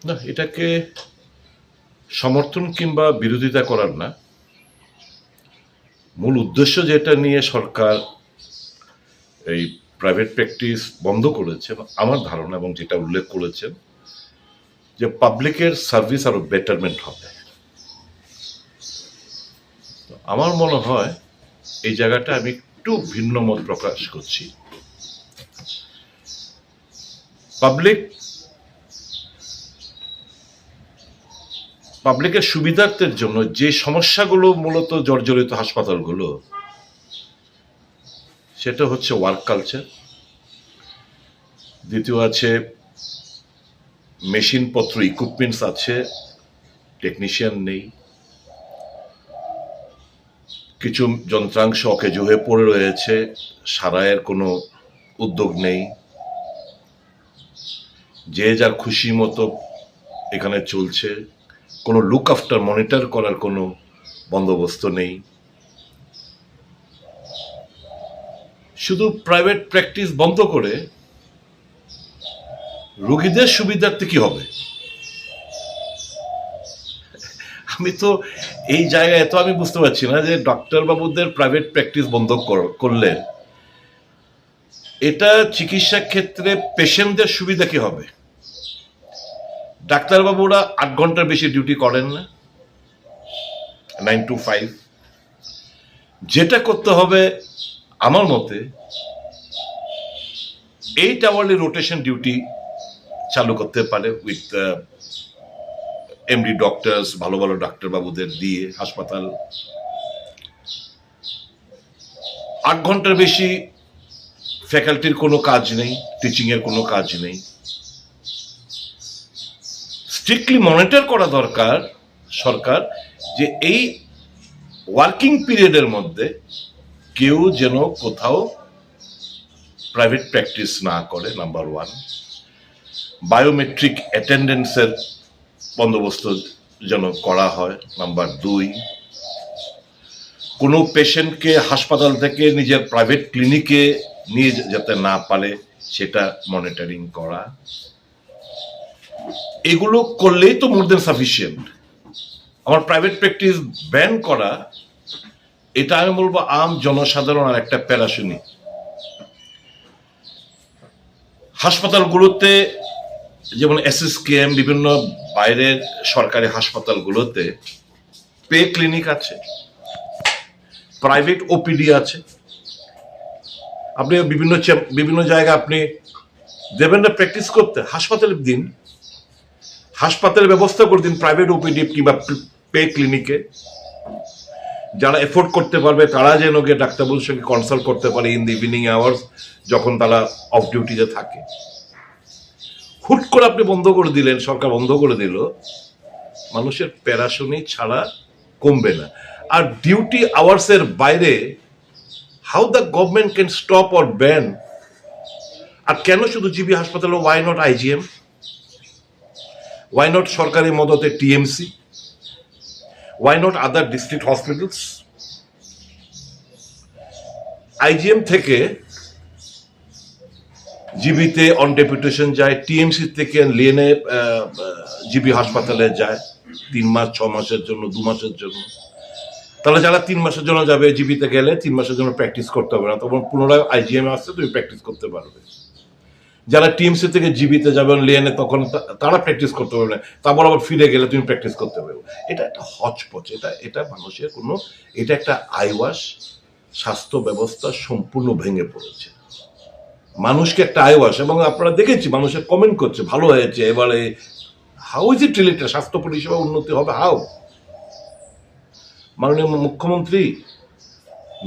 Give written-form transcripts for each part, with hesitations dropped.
না, এটাকে সমর্থন কিংবা বিরোধিতা করার না। মূল উদ্দেশ্য যেটা নিয়ে সরকার এই প্রাইভেট প্র্যাকটিস বন্ধ করেছে, আমার ধারণা এবং যেটা উল্লেখ করেছেন, যে পাবলিকের সার্ভিস আরো বেটারমেন্ট হবে। আমার মনে হয় এই জায়গাটা আমি একটু ভিন্ন মত প্রকাশ করছি। পাবলিকের সুবিধার্থের জন্য যে সমস্যাগুলো মূলত জর্জরিত হাসপাতালগুলো, সেটা হচ্ছে ওয়ার্ক কালচার। দ্বিতীয় আছে মেশিনপত্র, ইকুইপমেন্টস আছে, টেকনিশিয়ান নেই, কিছু যন্ত্রাংশ অকেজো হয়ে পড়ে রয়েছে, সারাইয়ের কোনো উদ্যোগ নেই, যে যার খুশি মতো এখানে চলছে, কোনো লুক আফটার মনিটর করার কোনো বন্দোবস্ত নেই। শুধু প্রাইভেট প্র্যাকটিস বন্ধ করে রোগীদের সুবিধার্থে কি হবে? আমি তো এই জায়গায় তো আমি বুঝতে পারছি না যে ডক্টর বাবুদের প্রাইভেট প্র্যাকটিস বন্ধ করলে এটা চিকিৎসা ক্ষেত্রে পেশেন্টদের সুবিধা কি হবে? ডাক্তারবাবুরা 8 ঘন্টার বেশি ডিউটি করেন না, 9 to 5। যেটা করতে হবে আমার মতে 8 আওয়ারলি রোটেশন ডিউটি চালু করতে পারে, উইথ এমডি ডক্টরস, ভালো ভালো ডাক্তারবাবুদের দিয়ে হাসপাতাল। 8 ঘন্টার বেশি ফ্যাকাল্টির কোনো কাজ নেই, টিচিং এর কোনো কাজ নেই। স্ট্রিক্টলি মনিটর করা দরকার সরকার, যে এই ওয়ার্কিং পিরিয়ডের মধ্যে কেউ যেন কোথাও প্রাইভেট প্র্যাকটিস না করে, নাম্বার 1। বায়োমেট্রিক অ্যাটেন্ডেন্সের বন্দোবস্ত যেন করা হয়, নাম্বার 2। কোনো পেশেন্টকে হাসপাতাল থেকে নিজের প্রাইভেট ক্লিনিকে নিয়ে যেতে না পারে সেটা মনিটরিং করা। এগুলো করলেই তো মোর দেন সাফিসিয়েন্ট। আমার প্রাইভেট প্র্যাকটিস ব্যান করা, এটা আমি বলবো আম জনসাধারণ আর একটা প্যারাশুনি। হাসপাতালগুলোতে যেমন এসএসকেএম, বিভিন্ন বাইরের সরকারি হাসপাতালগুলোতে পে ক্লিনিক আছে, প্রাইভেট ওপিডি আছে। আপনি বিভিন্ন জায়গায় আপনি দেবেন না প্র্যাকটিস করতে, হাসপাতালের দিন, হাসপাতালের ব্যবস্থা করে দিন প্রাইভেট ওপিডি কিংবা পে ক্লিনিকে। যারা এফোর্ড করতে পারবে তারা যেন গিয়ে ডাক্তারবাবুর সঙ্গে কনসাল্ট করতে পারে ইন দি ইভিনিং আওয়ার্স, যখন তারা অফ ডিউটিতে থাকে। হুট করে আপনি বন্ধ করে দিলেন, সরকার বন্ধ করে দিল, মানুষের প্যারাশুনি ছাড়া কমবে না। আর ডিউটি আওয়ার্সের বাইরে how the government can stop or ban? আর কেন শুধু জিবি হাসপাতালে? Why not IGM? Why not সরকারি মদতে TMC? Why not other district hospitals? IGM থেকে জিবিতে অন ডেপুটেশন যায়, টিএমসি থেকে লিয়েনে জিবি হাসপাতালে যায় 3 মাস, 6 মাসের জন্য, 2 মাসের জন্য। তাহলে যারা 3 মাসের জন্য যাবে জিবিতে গেলে 3 মাসের জন্য প্র্যাকটিস করতে হবে না, তখন পুনরায় আইজিএম আসছে, তুমি প্র্যাকটিস করতে পারবে। যারা টিএমসি থেকে জিবিতে যাবেন লিয়েনে, তখন তারা প্র্যাকটিস করতে পারবে না, তারপর আবার ফিরে গেলে তুমি প্র্যাকটিস করতে পারবে। এটা একটা হচপচ, এটা মানুষের কোনো, এটা একটা আইওয়াশ। স্বাস্থ্য ব্যবস্থা সম্পূর্ণ ভেঙে পড়েছে, মানুষকে একটা আইওয়াশ। এবং আপনারা দেখেছি মানুষের কমেন্ট করছে ভালো হয়েছে, এবারে হাউ ইজ ইট রিলেটেড? স্বাস্থ্য পরিষেবা উন্নতি হবে হাউ? মাননীয় মুখ্যমন্ত্রী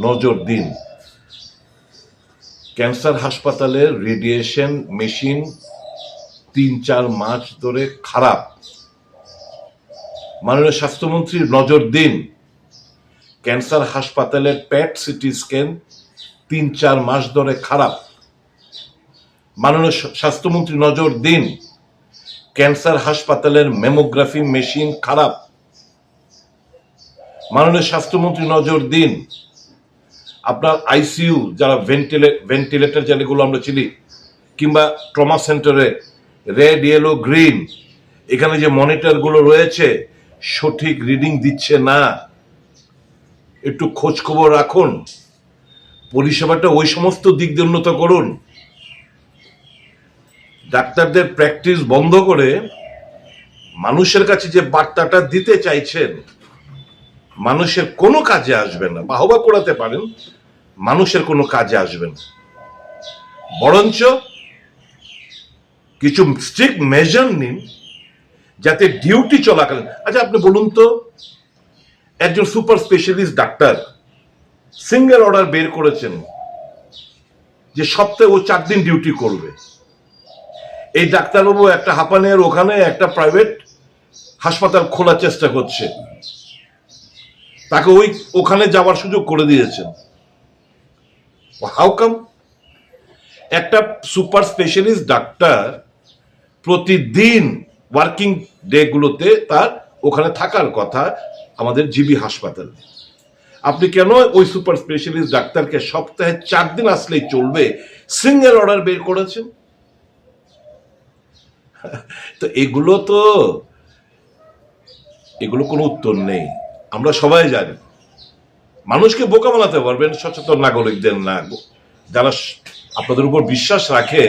নজর দিন, ক্যান্সার হাসপাতালের রেডিয়েশন মেশিন 3-4 মাস ধরে খারাপ। মাননীয় স্বাস্থ্যমন্ত্রী নজর দিন, ক্যান্সার হাসপাতালের প্যাট সিটি স্ক্যান 3-4 মাস ধরে খারাপ। মাননীয় স্বাস্থ্যমন্ত্রী নজর দিন, ক্যান্সার হাসপাতালের মেমোগ্রাফি মেশিন খারাপ। মাননীয় স্বাস্থ্যমন্ত্রী নজর দিন, আপনার আইসিইউ যারা ভেন্টিলেটর যেগুলো আমরা চিনি, কিংবা ট্রমা সেন্টারে রেড, ইয়েলো, গ্রিন এখানে যে মনিটর গুলো রয়েছে সঠিক রিডিং দিচ্ছে না, একটু খোঁজ খবর রাখুন, পরিষেবাটা ওই সমস্ত দিক দিয়ে উন্নত করুন। ডাক্তারদের প্র্যাকটিস বন্ধ করে মানুষের কাছে যে বার্তাটা দিতে চাইছেন মানুষের কোনো কাজে আসবে না। বাহবা করাতে পারেন, মানুষের কোনো কাজে আসবে না। বরঞ্চ কিছু স্ট্রিক্ট মেজার নিন যাতে ডিউটি চলাকালীন। আচ্ছা আপনি বলুন তো, একজন super specialist doctor single order বের করেছেন যে সপ্তাহে ও 4 দিন ডিউটি করবে। এই ডাক্তারবাবু একটা হাঁপানের ওখানে একটা প্রাইভেট হাসপাতাল খোলার চেষ্টা করছে, তাকে ওখানে যাওয়ার সুযোগ করে দিয়েছেন। How come? একটা সুপার স্পেশালিস্ট ডাক্তার প্রতিদিন ওয়ার্কিং ডে গুলোতে তার ওখানে থাকার কথা আমাদের জিবি হাসপাতালে। আপনি কেন ওই সুপার স্পেশালিস্ট ডাক্তারকে সপ্তাহে 4 দিন আসলেই চলবে সিঙ্গেল অর্ডার বের করেছেন? তো এগুলো কোনো উত্তর নেই। আমরা সবাই জানি মানুষকে বোকা বানাতে পারবেন সচেতন নাগরিকদের না, যারা আপনাদের উপর বিশ্বাস রাখে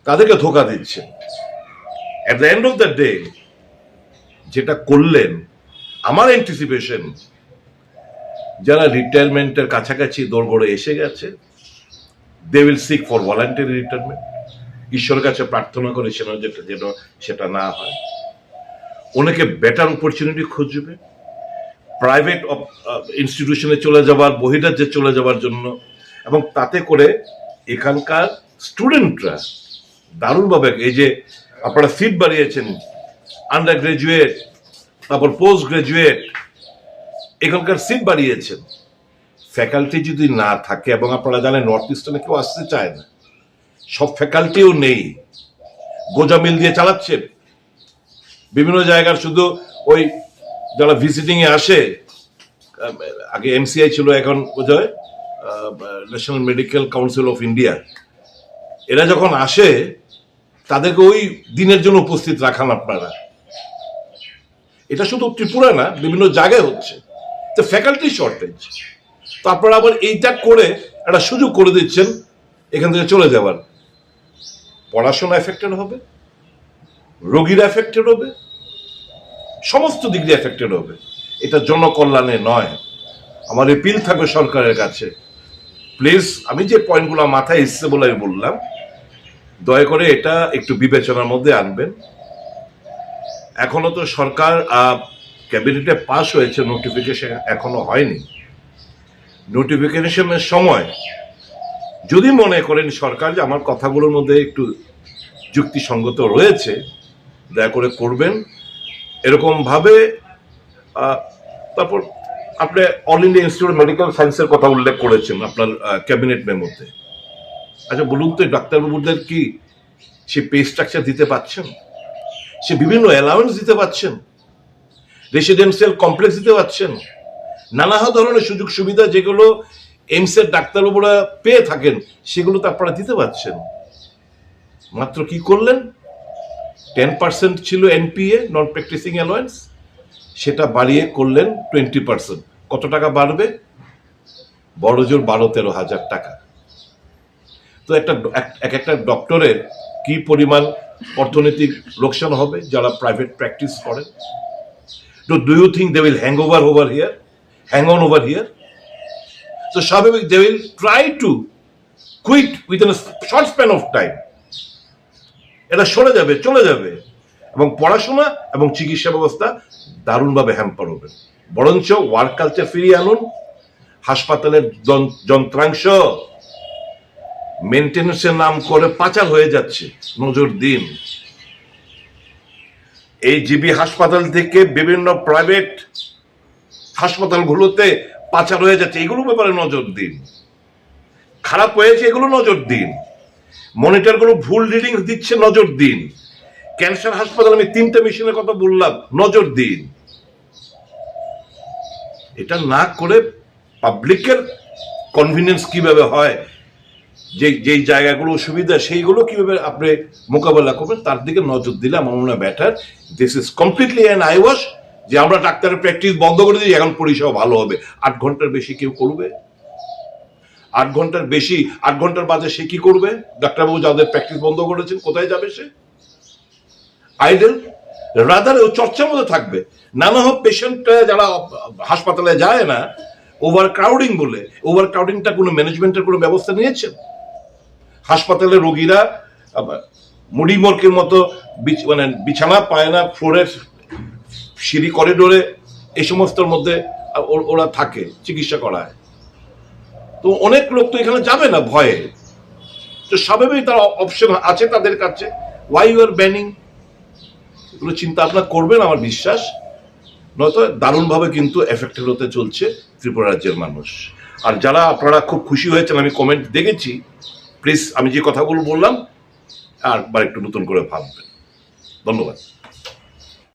তাদেরকে ধোকা দিচ্ছে। At the end of the day যেটা করলেন, আমার অ্যান্টিসিপেশন যারা রিটায়ারমেন্টের কাছাকাছি দোরগোড়ে এসে গেছে, they will seek for voluntary retirement. ঈশ্বরের কাছে প্রার্থনা করে সেটা না হয়, অনেকে বেটার অপরচুনিটি খুঁজবে প্রাইভেট ইনস্টিটিউশনে চলে যাবার, বহিরাজ্যে চলে যাবার জন্য। এবং তাতে করে এখানকার স্টুডেন্টরা দারুণভাবে, এই যে আপনারা সিট বাড়িয়েছেন আন্ডার গ্রাজুয়েট, তারপর পোস্ট গ্রাজুয়েট, এখানকার সিট বাড়িয়েছেন। ফ্যাকাল্টি যদি না থাকে, এবং আপনারা জানেন নর্থ ইস্টার্নে কেউ আসতে চায় না, সব ফ্যাকাল্টিও নেই, গোজামিল দিয়ে চালাচ্ছেন বিভিন্ন জায়গার। শুধু ওই যারা ভিজিটিং এ আসে, আগে এমসিআই ছিল, এখন বোধহয় national medical council of India, এরা যখন আসে তাদেরকে ওই দিনের জন্য উপস্থিত রাখান আপনারা। এটা শুধু ত্রিপুরা না, বিভিন্ন জায়গায় হচ্ছে। তো ফ্যাকাল্টি শর্টেজ, তো আপনারা আবার এইটা করে একটা সুযোগ করে দিচ্ছেন এখান থেকে চলে যাবার। পড়াশোনা এফেক্টেড হবে, রোগীরা এফেক্টেড হবে, সমস্ত দিক দিয়ে এফেক্টেড হবে। এটা জনকল্যাণে নয়। আমার এপিল থাকবে সরকারের কাছে, প্লিজ, আমি যে পয়েন্টগুলো মাথায় এসছে বলে আমি বললাম, দয়া করে এটা একটু বিবেচনার মধ্যে আনবেন। এখনো তো সরকার ক্যাবিনেটে পাস হয়েছে, নোটিফিকেশন এখনো হয়নি। নোটিফিকেশনের সময় যদি মনে করেন সরকার যে আমার কথাগুলোর মধ্যে একটু যুক্তিসঙ্গত রয়েছে, দয়া করে করবেন এরকম ভাবে। তারপর আপনি all India institute of medical সায়েন্সের কথা উল্লেখ করেছেন আপনার ক্যাবিনেট মেমোতে। আচ্ছা বলুন তো, ডাক্তারবাবুদের কি সে পে স্ট্রাকচার দিতে পারছেন? সে বিভিন্ন অ্যালাউন্স দিতে পারছেন? রেসিডেন্সিয়াল কমপ্লেক্স দিতে পারছেন? নানা ধরনের সুযোগ সুবিধা যেগুলো এইমসের ডাক্তারবাবুরা পেয়ে থাকেন সেগুলো তো আপনারা দিতে পারছেন। মাত্র কি করলেন, 10% ছিল এনপিএ, নন প্র্যাকটিসিং অ্যালাউন্স, সেটা বাড়িয়ে করলেন 20%। কত টাকা বাড়বে? বড় জোর 12-13 হাজার টাকা। তো একটা ডক্টরের কি পরিমাণ অর্থনৈতিক লোকসান হবে যারা প্রাইভেট প্র্যাকটিস করেন? Do you think they will hang on over here? So স্বাভাবিক they will try to quit within a short span of time. এটা চলে যাবে এবং পড়াশোনা এবং চিকিৎসা ব্যবস্থা দারুণভাবে হ্যাম্পার হবে। বরঞ্চ ওয়ার্ক কালচার ফিরিয়ে আনুন। হাসপাতালের যন্ত্রাংশ মেনটেন্যান্সের নাম করে পাচার হয়ে যাচ্ছে, নজর দিন। এই জিবি হাসপাতাল থেকে বিভিন্ন প্রাইভেট হাসপাতালগুলোতে পাচার হয়ে যাচ্ছে, এগুলোর ব্যাপারে নজর দিন। খারাপ হয়েছে এগুলো নজর দিন। মনিটরগুলো ভুল রিডিং দিচ্ছে, নজর দিন। ক্যান্সার হাসপাতাল আমি 3টে মেশিনের কথা বললাম, নজর দিন। এটা না করে পাবলিকের কনভিনিয়েন্স কিভাবে হয় যেই জায়গাগুলো অসুবিধা সেইগুলো কিভাবে আপনি মোকাবেলা করবেন তার দিকে নজর দিলে আমার মনে হয় better. This is completely an I wash যে আমরা ডাক্তারের প্র্যাকটিস বন্ধ করে দিই, এখন পরিষেবা ভালো হবে। 8 ঘন্টার বেশি কেউ করবে? 8 ঘন্টার বেশি, 8 ঘন্টার বাদে সে কি করবে? ডাক্তারবাবু যাদের প্র্যাকটিস বন্ধ করেছেন কোথায় যাবে সে? আইডল। রাদার ও চর্চার মধ্যে থাকবে। নানা হোক পেশেন্টরা যারা হাসপাতালে যায় না, ওভার ক্রাউডিং বলে, ওভার ক্রাউডিংটা কোনো ম্যানেজমেন্টের কোনো ব্যবস্থা নিয়েছেন? হাসপাতালে রোগীরা মুড়িমর্কের মতো মানে বিছানা পায় না, ফ্লোরের সিঁড়ি করিডোরে এই সমস্তর মধ্যে ওরা থাকে, চিকিৎসা করায়। তো অনেক লোক তো এখানে যাবে না ভয়ে, তো স্বাভাবিক তার অপশন আছে তাদের কাছে। Why you are banning? এগুলো চিন্তা ভাবনা করবেন আমার বিশ্বাস, নয়তো দারুণভাবে কিন্তু এফেক্টেড হতে চলছে ত্রিপুরা রাজ্যের মানুষ। আর যারা আপনারা খুব খুশি হয়েছেন আমি কমেন্ট দেখেছি, প্লিজ আমি যে কথাগুলো বললাম আর একটু নতুন করে ভাববেন। ধন্যবাদ।